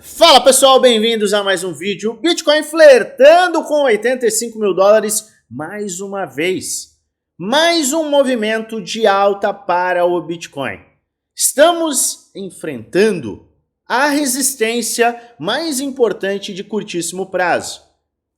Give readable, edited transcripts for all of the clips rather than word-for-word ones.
Fala pessoal, bem-vindos a mais um vídeo. Bitcoin flertando com 85 mil dólares mais uma vez. Mais um movimento de alta para o Bitcoin. Estamos enfrentando a resistência mais importante de curtíssimo prazo.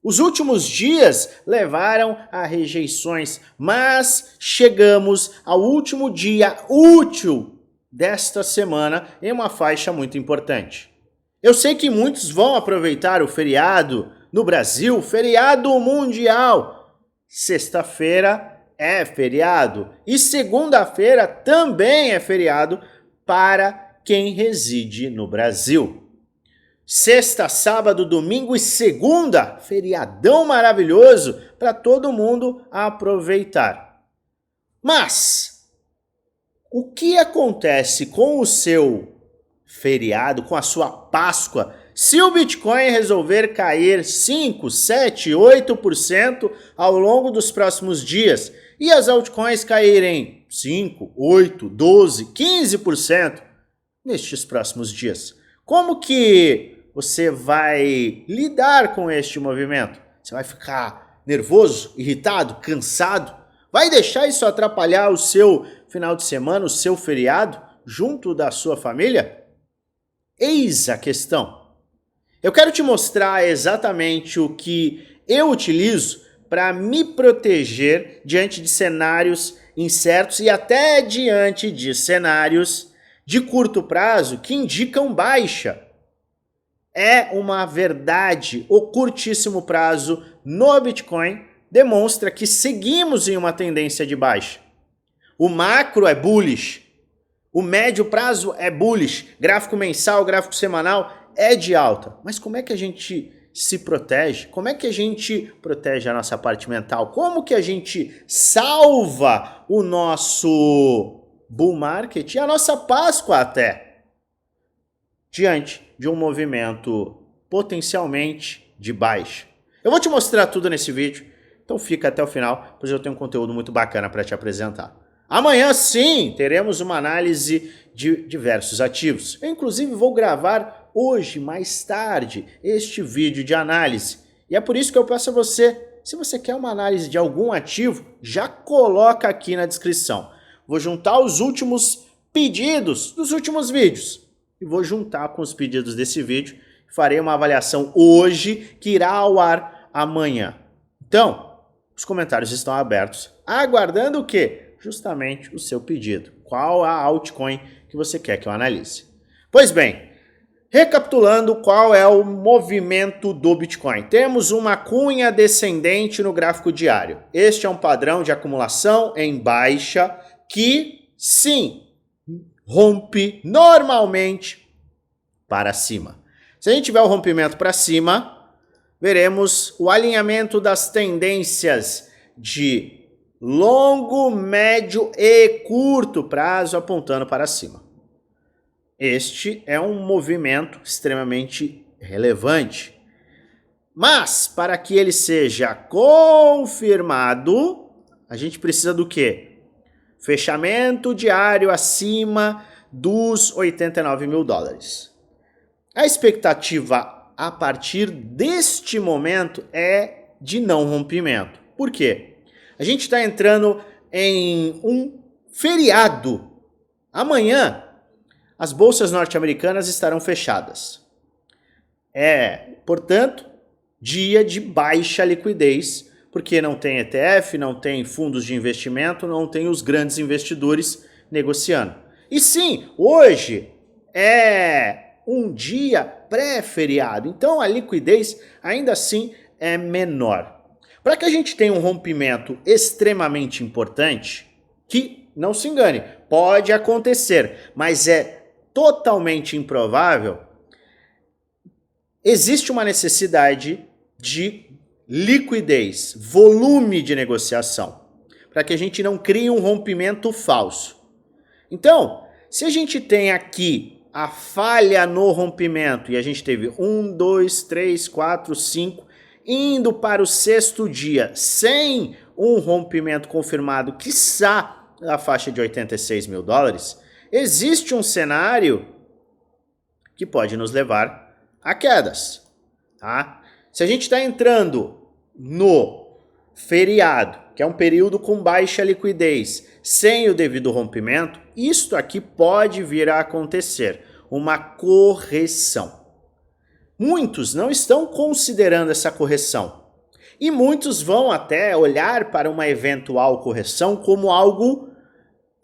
Os últimos dias levaram a rejeições, mas chegamos ao último dia útil desta semana em uma faixa muito importante. Eu sei que muitos vão aproveitar o feriado no Brasil, feriado mundial. Sexta-feira é feriado e segunda-feira também é feriado para quem reside no Brasil. Sexta, sábado, domingo e segunda, feriadão maravilhoso para todo mundo aproveitar. Mas o que acontece com o seu feriado, com a sua Páscoa, se o Bitcoin resolver cair 5, 7, 8% ao longo dos próximos dias e as altcoins caírem 5, 8, 12, 15% nestes próximos dias? Como que você vai lidar com este movimento? Você vai ficar nervoso, irritado, cansado? Vai deixar isso atrapalhar o seu final de semana, o seu feriado, junto da sua família? Eis a questão. Eu quero te mostrar exatamente o que eu utilizo para me proteger diante de cenários incertos e até diante de cenários de curto prazo que indicam baixa. É uma verdade, o curtíssimo prazo no Bitcoin demonstra que seguimos em uma tendência de baixa. O macro é bullish. O médio prazo é bullish, gráfico mensal, gráfico semanal é de alta. Mas como é que a gente se protege? Como é que a gente protege a nossa parte mental? Como que a gente salva o nosso bull market e a nossa Páscoa até? Diante de um movimento potencialmente de baixa. Eu vou te mostrar tudo nesse vídeo, então fica até o final, pois eu tenho um conteúdo muito bacana para te apresentar. Amanhã sim, teremos uma análise de diversos ativos. Eu inclusive vou gravar hoje, mais tarde, este vídeo de análise. E é por isso que eu peço a você, se você quer uma análise de algum ativo, já coloca aqui na descrição. Vou juntar os últimos pedidos dos últimos vídeos. E vou juntar com os pedidos desse vídeo. Farei uma avaliação hoje, que irá ao ar amanhã. Então, os comentários estão abertos, aguardando o quê? Justamente o seu pedido. Qual a altcoin que você quer que eu analise? Pois bem, recapitulando qual é o movimento do Bitcoin. Temos uma cunha descendente no gráfico diário. Este é um padrão de acumulação em baixa que, sim, rompe normalmente para cima. Se a gente tiver o rompimento para cima, veremos o alinhamento das tendências de longo, médio e curto prazo apontando para cima. Este é um movimento extremamente relevante. Mas, para que ele seja confirmado, a gente precisa do quê? Fechamento diário acima dos 89 mil dólares. A expectativa a partir deste momento é de não rompimento. Por quê? A gente está entrando em um feriado. Amanhã, as bolsas norte-americanas estarão fechadas. Portanto, dia de baixa liquidez, porque não tem ETF, não tem fundos de investimento, não tem os grandes investidores negociando. E sim, hoje é um dia pré-feriado, então a liquidez ainda assim é menor. Para que a gente tenha um rompimento extremamente importante, que, não se engane, pode acontecer, mas é totalmente improvável, existe uma necessidade de liquidez, volume de negociação, para que a gente não crie um rompimento falso. Então, se a gente tem aqui a falha no rompimento, e a gente teve 1, 2, 3, 4, 5... indo para o sexto dia sem um rompimento confirmado, quiçá na faixa de 86 mil dólares, existe um cenário que pode nos levar a quedas, tá? Se a gente está entrando no feriado, que é um período com baixa liquidez, sem o devido rompimento, isto aqui pode vir a acontecer, uma correção. Muitos não estão considerando essa correção. E muitos vão até olhar para uma eventual correção como algo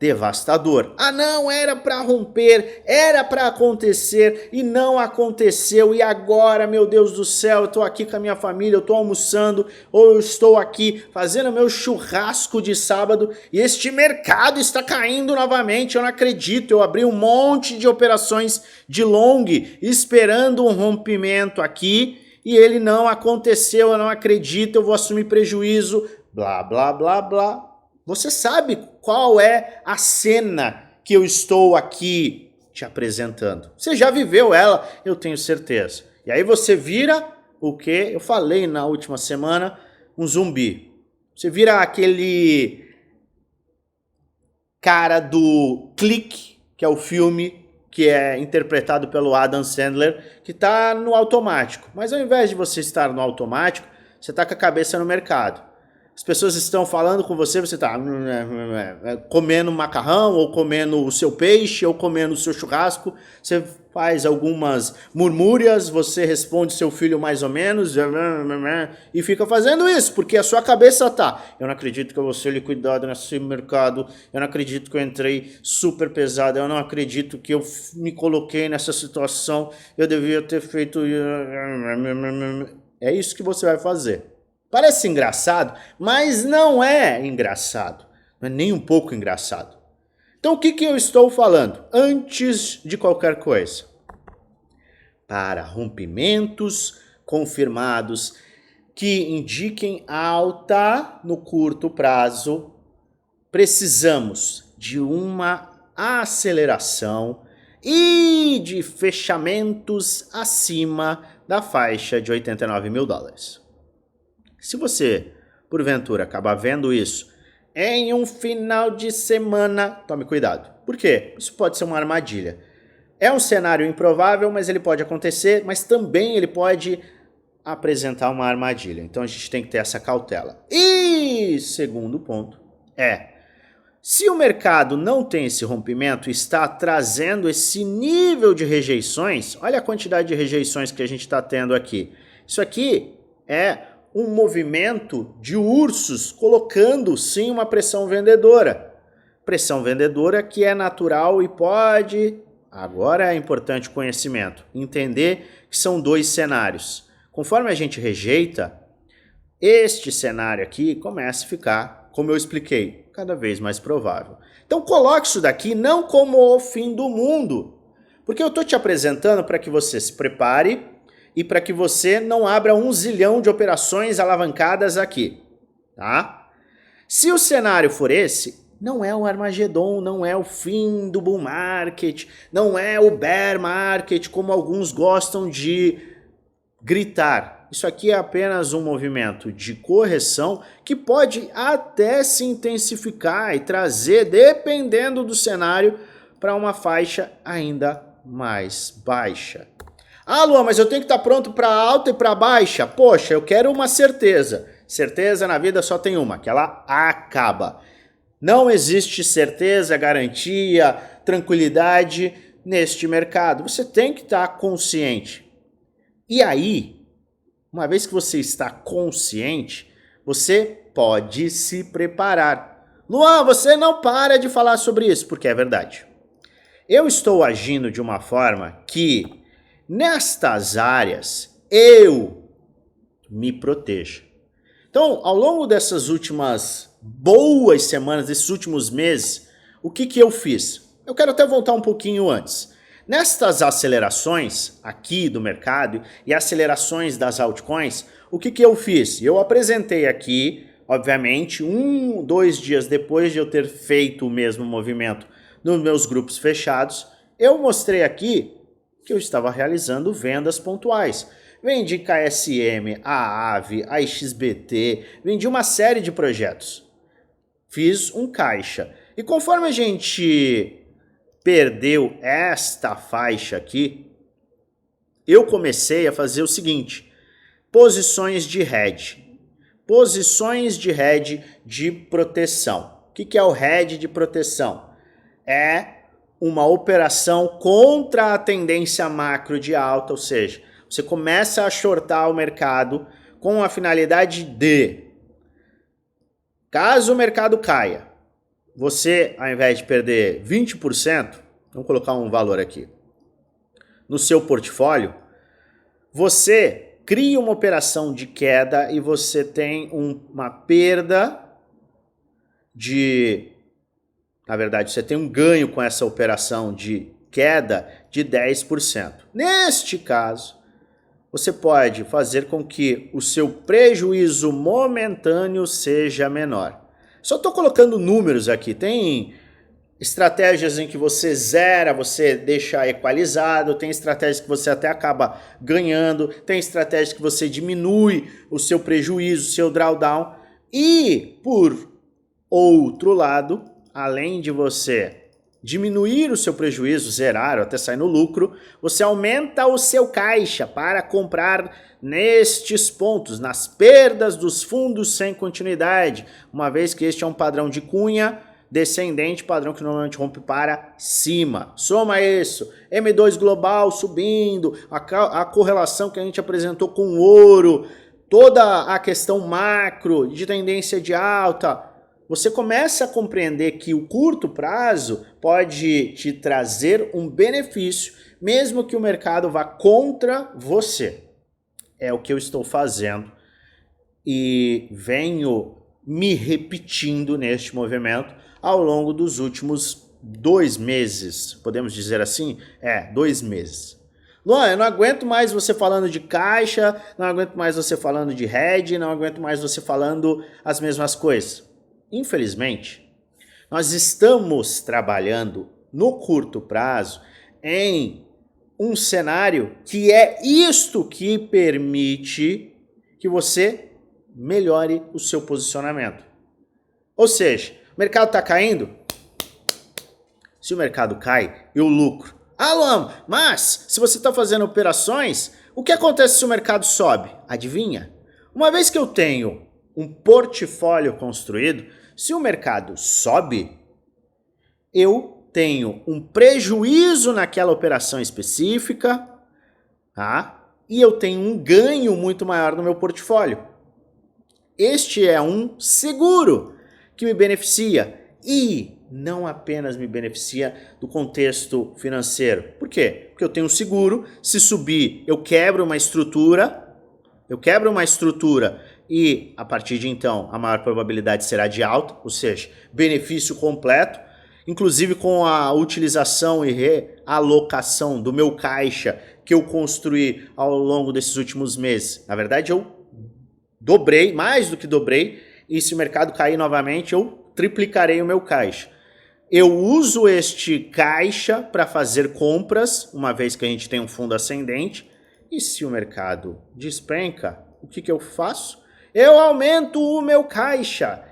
devastador. Ah não, era para romper, era para acontecer e não aconteceu. E agora, meu Deus do céu, eu estou aqui com a minha família, eu estou almoçando, ou eu estou aqui fazendo meu churrasco de sábado e este mercado está caindo novamente. Eu não acredito, eu abri um monte de operações de long esperando um rompimento aqui e ele não aconteceu, eu não acredito, eu vou assumir prejuízo, blá, blá, blá, blá. Você sabe qual é a cena que eu estou aqui te apresentando. Você já viveu ela, eu tenho certeza. E aí você vira o que eu falei na última semana, um zumbi. Você vira aquele cara do Clique, que é o filme que é interpretado pelo Adam Sandler, que está no automático. Mas ao invés de você estar no automático, você está com a cabeça no mercado. As pessoas estão falando com você, você está comendo macarrão, ou comendo o seu peixe, ou comendo o seu churrasco. Você faz algumas murmúrias, você responde seu filho mais ou menos, e fica fazendo isso, porque a sua cabeça tá. Eu não acredito que eu vou ser liquidado nesse mercado, eu não acredito que eu entrei super pesado, eu não acredito que eu me coloquei nessa situação, eu devia ter feito... É isso que você vai fazer. Parece engraçado, mas não é engraçado. Não é nem um pouco engraçado. Então o que eu estou falando? Antes de qualquer coisa. Para rompimentos confirmados que indiquem alta no curto prazo, precisamos de uma aceleração e de fechamentos acima da faixa de 89 mil dólares. Se você, porventura, acabar vendo isso em um final de semana, tome cuidado. Por quê? Isso pode ser uma armadilha. É um cenário improvável, mas ele pode acontecer, mas também ele pode apresentar uma armadilha. Então a gente tem que ter essa cautela. E segundo ponto se o mercado não tem esse rompimento e está trazendo esse nível de rejeições, olha a quantidade de rejeições que a gente está tendo aqui. Isso aqui é um movimento de ursos colocando sim uma pressão vendedora. Pressão vendedora que é natural e pode... Agora é importante o conhecimento. Entender que são dois cenários. Conforme a gente rejeita, este cenário aqui começa a ficar, como eu expliquei, cada vez mais provável. Então coloque isso daqui não como o fim do mundo. Porque eu estou te apresentando para que você se prepare e para que você não abra 1 zilhão de operações alavancadas aqui, tá? Se o cenário for esse, não é o Armagedon, não é o fim do bull market, não é o bear market, como alguns gostam de gritar. Isso aqui é apenas um movimento de correção que pode até se intensificar e trazer, dependendo do cenário, para uma faixa ainda mais baixa. Ah, Luan, mas eu tenho que estar pronto para alta e para baixa? Poxa, eu quero uma certeza. Certeza na vida só tem uma, que ela acaba. Não existe certeza, garantia, tranquilidade neste mercado. Você tem que estar consciente. E aí, uma vez que você está consciente, você pode se preparar. Luan, você não para de falar sobre isso, porque é verdade. Eu estou agindo de uma forma que... nestas áreas, eu me protejo. Então, ao longo dessas últimas boas semanas, desses últimos meses, o que eu fiz? Eu quero até voltar um pouquinho antes. Nestas acelerações aqui do mercado e acelerações das altcoins, o que eu fiz? Eu apresentei aqui, obviamente, 2 dias depois de eu ter feito o mesmo movimento nos meus grupos fechados, eu mostrei aqui que eu estava realizando vendas pontuais. Vendi KSM, a AVE, a XBT, vendi uma série de projetos. Fiz um caixa. E conforme a gente perdeu esta faixa aqui, eu comecei a fazer o seguinte: posições de hedge. Posições de hedge de proteção. O que é o hedge de proteção? É uma operação contra a tendência macro de alta, ou seja, você começa a shortar o mercado com a finalidade de, caso o mercado caia, você, ao invés de perder 20%, vamos colocar um valor aqui, no seu portfólio, você cria uma operação de queda e você tem uma perda de... Na verdade, você tem um ganho com essa operação de queda de 10%. Neste caso, você pode fazer com que o seu prejuízo momentâneo seja menor. Só estou colocando números aqui. Tem estratégias em que você zera, você deixa equalizado, tem estratégias que você até acaba ganhando, tem estratégias que você diminui o seu prejuízo, o seu drawdown. E, por outro lado, além de você diminuir o seu prejuízo, zerar ou até sair no lucro, você aumenta o seu caixa para comprar nestes pontos, nas perdas dos fundos sem continuidade, uma vez que este é um padrão de Cunha descendente, padrão que normalmente rompe para cima. Soma isso, M2 global subindo, a correlação que a gente apresentou com o ouro, toda a questão macro de tendência de alta. Você começa a compreender que o curto prazo pode te trazer um benefício, mesmo que o mercado vá contra você. É o que eu estou fazendo e venho me repetindo neste movimento ao longo dos últimos 2 meses. Podemos dizer assim? 2 meses. Luan, eu não aguento mais você falando de caixa, não aguento mais você falando de hedge, não aguento mais você falando as mesmas coisas. Infelizmente, nós estamos trabalhando no curto prazo em um cenário que é isto que permite que você melhore o seu posicionamento. Ou seja, o mercado está caindo? Se o mercado cai, eu lucro. Ah, Luan, mas se você está fazendo operações, o que acontece se o mercado sobe? Adivinha? Uma vez que eu tenho um portfólio construído, se o mercado sobe, eu tenho um prejuízo naquela operação específica, tá? E eu tenho um ganho muito maior no meu portfólio. Este é um seguro que me beneficia e não apenas me beneficia do contexto financeiro. Por quê? Porque eu tenho um seguro, se subir eu quebro uma estrutura e a partir de então a maior probabilidade será de alta, ou seja, benefício completo, inclusive com a utilização e realocação do meu caixa que eu construí ao longo desses últimos meses. Na verdade eu dobrei, mais do que dobrei, e se o mercado cair novamente eu triplicarei o meu caixa. Eu uso este caixa para fazer compras, uma vez que a gente tem um fundo ascendente, e se o mercado despenca, o que eu faço? Eu aumento o meu caixa.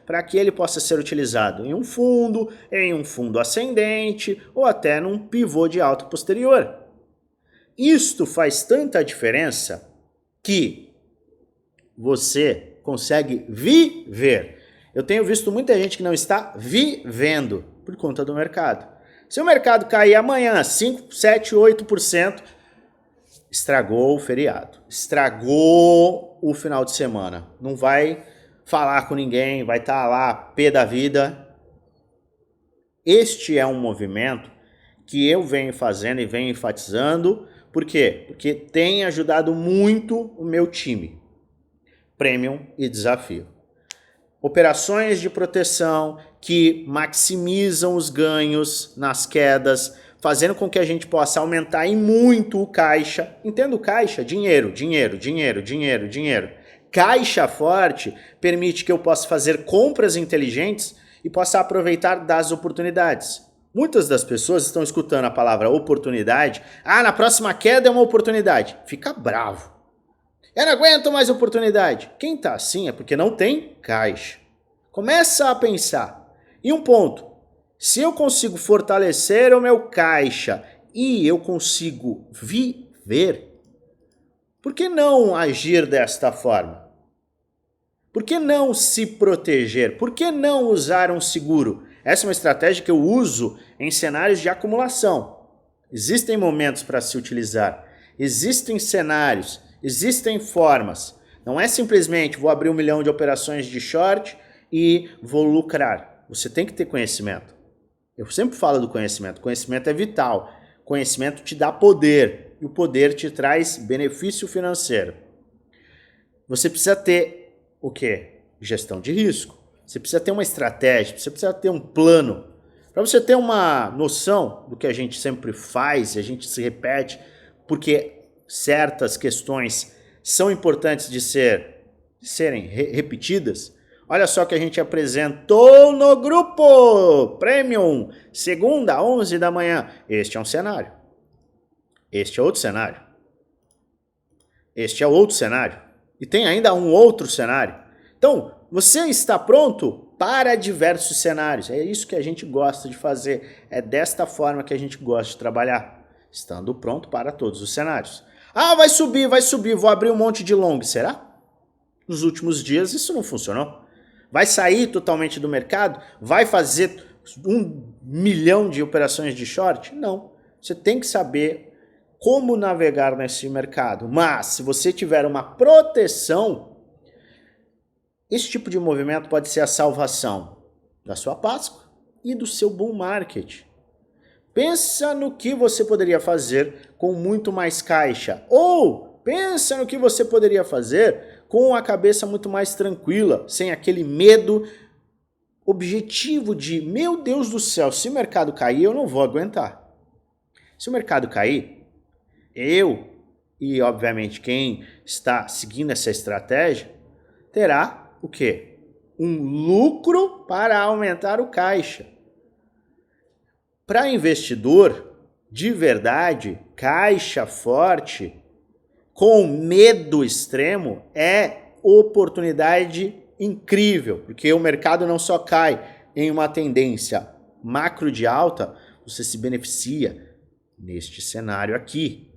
Para que ele possa ser utilizado em um fundo ascendente ou até num pivô de alta posterior. Isto faz tanta diferença que você consegue viver. Eu tenho visto muita gente que não está vivendo por conta do mercado. Se o mercado cair amanhã 5, 7, 8%, estragou o feriado, estragou o final de semana. Não vai falar com ninguém, vai estar lá pé da vida. Este é um movimento que eu venho fazendo e venho enfatizando. Por quê? Porque tem ajudado muito o meu time. Premium e Desafio. Operações de proteção que maximizam os ganhos nas quedas, fazendo com que a gente possa aumentar em muito o caixa. Entenda o caixa? Dinheiro. Caixa forte permite que eu possa fazer compras inteligentes e possa aproveitar das oportunidades. Muitas das pessoas estão escutando a palavra oportunidade. Ah, na próxima queda é uma oportunidade. Fica bravo. Eu não aguento mais oportunidade. Quem tá assim é porque não tem caixa. Começa a pensar. E um ponto. Se eu consigo fortalecer o meu caixa e eu consigo viver, por que não agir desta forma? Por que não se proteger? Por que não usar um seguro? Essa é uma estratégia que eu uso em cenários de acumulação. Existem momentos para se utilizar, existem cenários, existem formas. Não é simplesmente vou abrir 1 milhão de operações de short e vou lucrar. Você tem que ter conhecimento. Eu sempre falo do conhecimento. Conhecimento é vital. Conhecimento te dá poder e o poder te traz benefício financeiro. Você precisa ter o quê? Gestão de risco. Você precisa ter uma estratégia, você precisa ter um plano. Para você ter uma noção do que a gente sempre faz, a gente se repete, porque certas questões são importantes de serem repetidas. Olha só que a gente apresentou no grupo Premium, segunda, 11 da manhã. Este é um cenário. Este é outro cenário. Este é outro cenário. E tem ainda um outro cenário. Então, você está pronto para diversos cenários. É isso que a gente gosta de fazer. É desta forma que a gente gosta de trabalhar. Estando pronto para todos os cenários. Ah, vai subir, vou abrir um monte de long. Será? Nos últimos dias isso não funcionou. Vai sair totalmente do mercado? Vai fazer 1 milhão de operações de short? Não. Você tem que saber como navegar nesse mercado. Mas, se você tiver uma proteção, esse tipo de movimento pode ser a salvação da sua Páscoa e do seu bull market. Pensa no que você poderia fazer com muito mais caixa. Ou pensa no que você poderia fazer com a cabeça muito mais tranquila, sem aquele medo objetivo de, meu Deus do céu, se o mercado cair, eu não vou aguentar. Se o mercado cair, eu e, obviamente, quem está seguindo essa estratégia, terá o quê? Um lucro para aumentar o caixa. Para investidor, de verdade, caixa forte, com medo extremo, é oportunidade incrível, porque o mercado não só cai em uma tendência macro de alta, você se beneficia neste cenário aqui.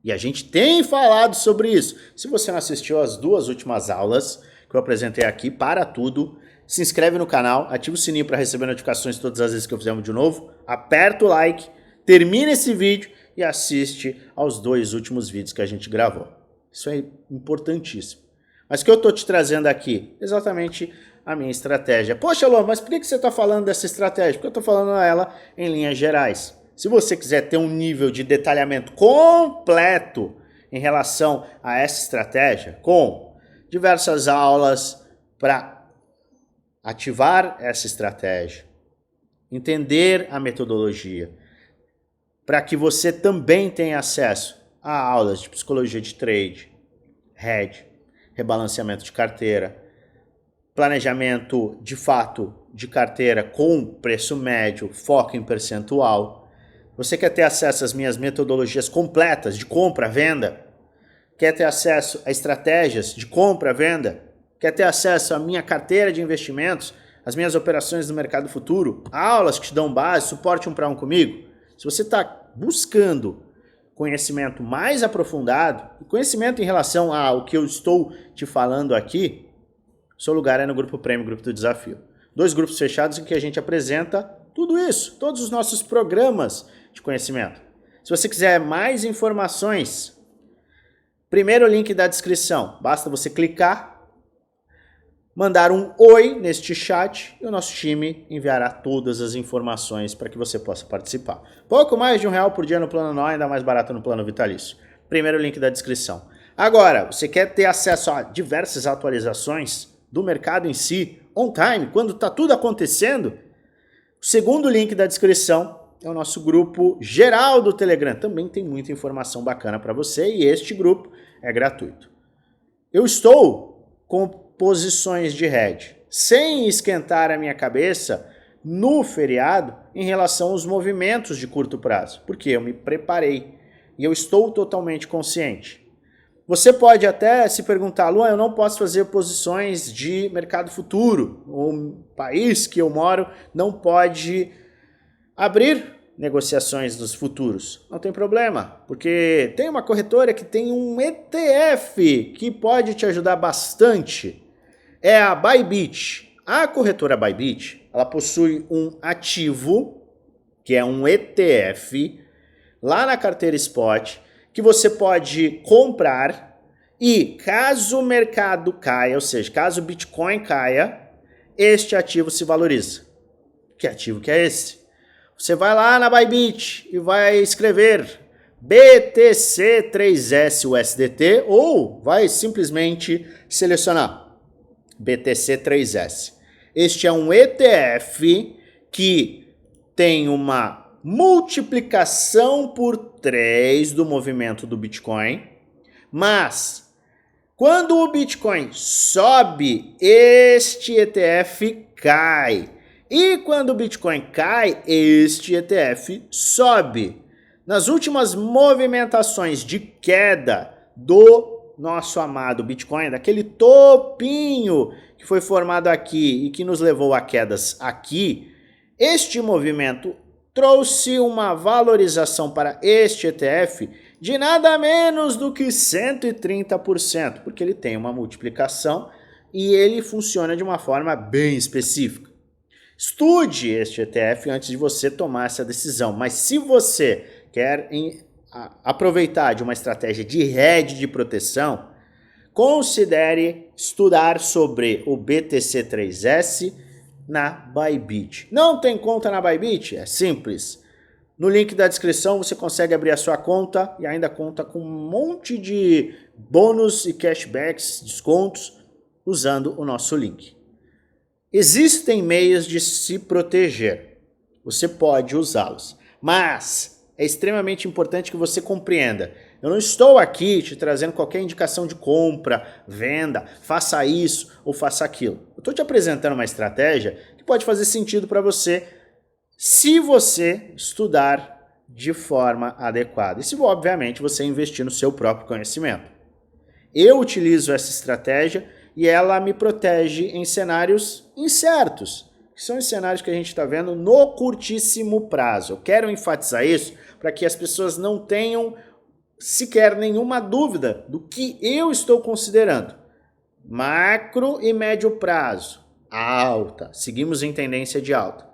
E a gente tem falado sobre isso. Se você não assistiu às 2 últimas aulas que eu apresentei aqui, para tudo, se inscreve no canal, ativa o sininho para receber notificações todas as vezes que eu fizer um de novo, aperta o like, termina esse vídeo e assiste aos 2 últimos vídeos que a gente gravou. Isso é importantíssimo. Mas o que eu estou te trazendo aqui? Exatamente a minha estratégia. Poxa, Lô, mas por que você está falando dessa estratégia? Porque eu estou falando ela em linhas gerais. Se você quiser ter um nível de detalhamento completo em relação a essa estratégia, com diversas aulas para ativar essa estratégia, entender a metodologia, para que você também tenha acesso a aulas de psicologia de trade, hedge, rebalanceamento de carteira, planejamento de fato de carteira com preço médio, foco em percentual. Você quer ter acesso às minhas metodologias completas de compra, venda? Quer ter acesso a estratégias de compra, venda? Quer ter acesso à minha carteira de investimentos, às minhas operações no mercado futuro, aulas que te dão base, suporte 1 para 1 comigo? Se você está buscando conhecimento mais aprofundado, conhecimento em relação ao que eu estou te falando aqui, seu lugar é no Grupo Premium, Grupo do Desafio. 2 grupos fechados em que a gente apresenta tudo isso, todos os nossos programas de conhecimento. Se você quiser mais informações, primeiro link da descrição, basta você clicar, mandar um oi neste chat e o nosso time enviará todas as informações para que você possa participar. Pouco mais de R$1 por dia no plano anual, ainda mais barato no plano vitalício. Primeiro link da descrição. Agora, você quer ter acesso a diversas atualizações do mercado em si, on time, quando está tudo acontecendo? O segundo link da descrição é o nosso grupo geral do Telegram. Também tem muita informação bacana para você e este grupo é gratuito. Eu estou com posições de hedge, sem esquentar a minha cabeça no feriado em relação aos movimentos de curto prazo, porque eu me preparei e eu estou totalmente consciente. Você pode até se perguntar, Luan, eu não posso fazer posições de mercado futuro, o país que eu moro não pode abrir negociações dos futuros? Não tem problema, porque tem uma corretora que tem um ETF que pode te ajudar bastante. É a Bybit. A corretora Bybit, ela possui um ativo, que é um ETF, lá na carteira Spot, que você pode comprar e caso o mercado caia, ou seja, caso o Bitcoin caia, este ativo se valoriza. Que ativo que é esse? Você vai lá na Bybit e vai escrever BTC3S USDT ou vai simplesmente selecionar BTC3S. Este é um ETF que tem uma multiplicação por 3 do movimento do Bitcoin, mas quando o Bitcoin sobe, este ETF cai. E quando o Bitcoin cai, este ETF sobe. Nas últimas movimentações de queda do nosso amado Bitcoin, daquele topinho que foi formado aqui e que nos levou a quedas aqui, este movimento trouxe uma valorização para este ETF de nada menos do que 130%, porque ele tem uma multiplicação e ele funciona de uma forma bem específica. Estude este ETF antes de você tomar essa decisão, mas se você quer aproveitar de uma estratégia de hedge de proteção, considere estudar sobre o BTC3S na Bybit. Não tem conta na Bybit? É simples. No link da descrição você consegue abrir a sua conta e ainda conta com um monte de bônus e cashbacks, descontos, usando o nosso link. Existem meios de se proteger. Você pode usá-los, mas é extremamente importante que você compreenda. Eu não estou aqui te trazendo qualquer indicação de compra, venda, faça isso ou faça aquilo. Eu estou te apresentando uma estratégia que pode fazer sentido para você se você estudar de forma adequada. E se, obviamente, você investir no seu próprio conhecimento. Eu utilizo essa estratégia e ela me protege em cenários incertos, que são os cenários que a gente está vendo no curtíssimo prazo. Eu quero enfatizar isso para que as pessoas não tenham sequer nenhuma dúvida do que eu estou considerando. Macro e médio prazo, alta. Seguimos em tendência de alta.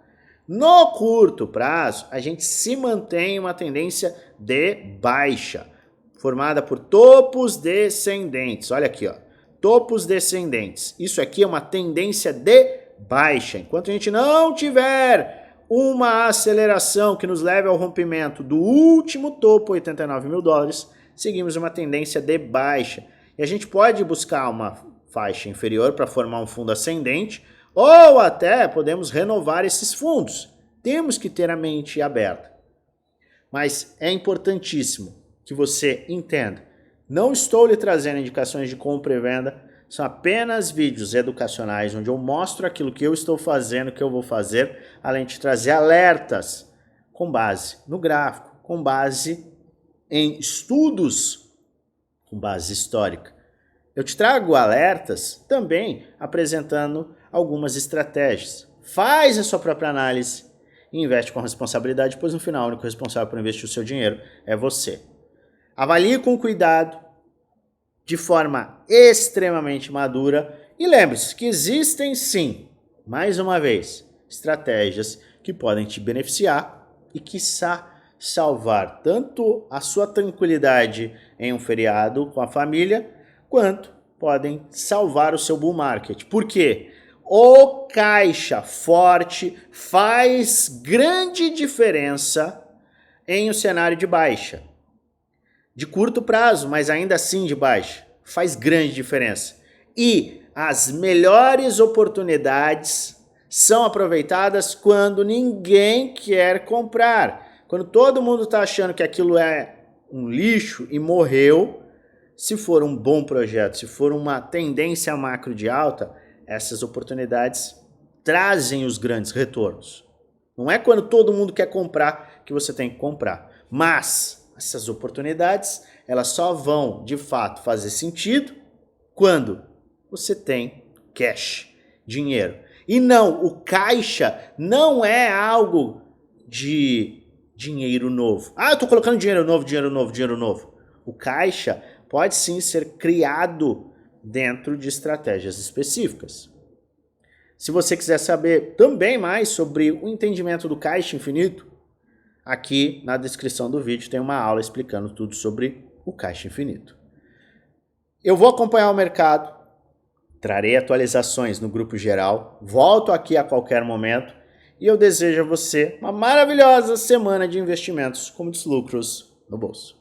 No curto prazo, a gente se mantém em uma tendência de baixa, formada por topos descendentes. Olha aqui, ó. Topos descendentes. Isso aqui é uma tendência de baixa. Enquanto a gente não tiver uma aceleração que nos leve ao rompimento do último topo, 89 mil dólares, seguimos uma tendência de baixa. E a gente pode buscar uma faixa inferior para formar um fundo ascendente, ou até podemos renovar esses fundos. Temos que ter a mente aberta. Mas é importantíssimo que você entenda. Não estou lhe trazendo indicações de compra e venda, são apenas vídeos educacionais onde eu mostro aquilo que eu estou fazendo, que eu vou fazer, além de trazer alertas com base no gráfico, com base em estudos, com base histórica. Eu te trago alertas também apresentando algumas estratégias. Faz a sua própria análise e investe com responsabilidade, pois no final o único responsável por investir o seu dinheiro é você. Avalie com cuidado, de forma extremamente madura e lembre-se que existem sim, mais uma vez, estratégias que podem te beneficiar e quiçá salvar tanto a sua tranquilidade em um feriado com a família, quanto podem salvar o seu bull market. Por quê? O caixa forte faz grande diferença em um cenário de baixa. De curto prazo, mas ainda assim de baixa. Faz grande diferença. E as melhores oportunidades são aproveitadas quando ninguém quer comprar. Quando todo mundo está achando que aquilo é um lixo e morreu, se for um bom projeto, se for uma tendência macro de alta, essas oportunidades trazem os grandes retornos. Não é quando todo mundo quer comprar que você tem que comprar. Mas essas oportunidades, elas só vão, de fato, fazer sentido quando você tem cash, dinheiro. E não, o caixa não é algo de dinheiro novo. Ah, eu estou colocando dinheiro novo, dinheiro novo, dinheiro novo. O caixa pode sim ser criado dentro de estratégias específicas. Se você quiser saber também mais sobre o entendimento do caixa infinito, aqui na descrição do vídeo tem uma aula explicando tudo sobre o caixa infinito. Eu vou acompanhar o mercado, trarei atualizações no grupo geral, volto aqui a qualquer momento e eu desejo a você uma maravilhosa semana de investimentos com muitos lucros no bolso.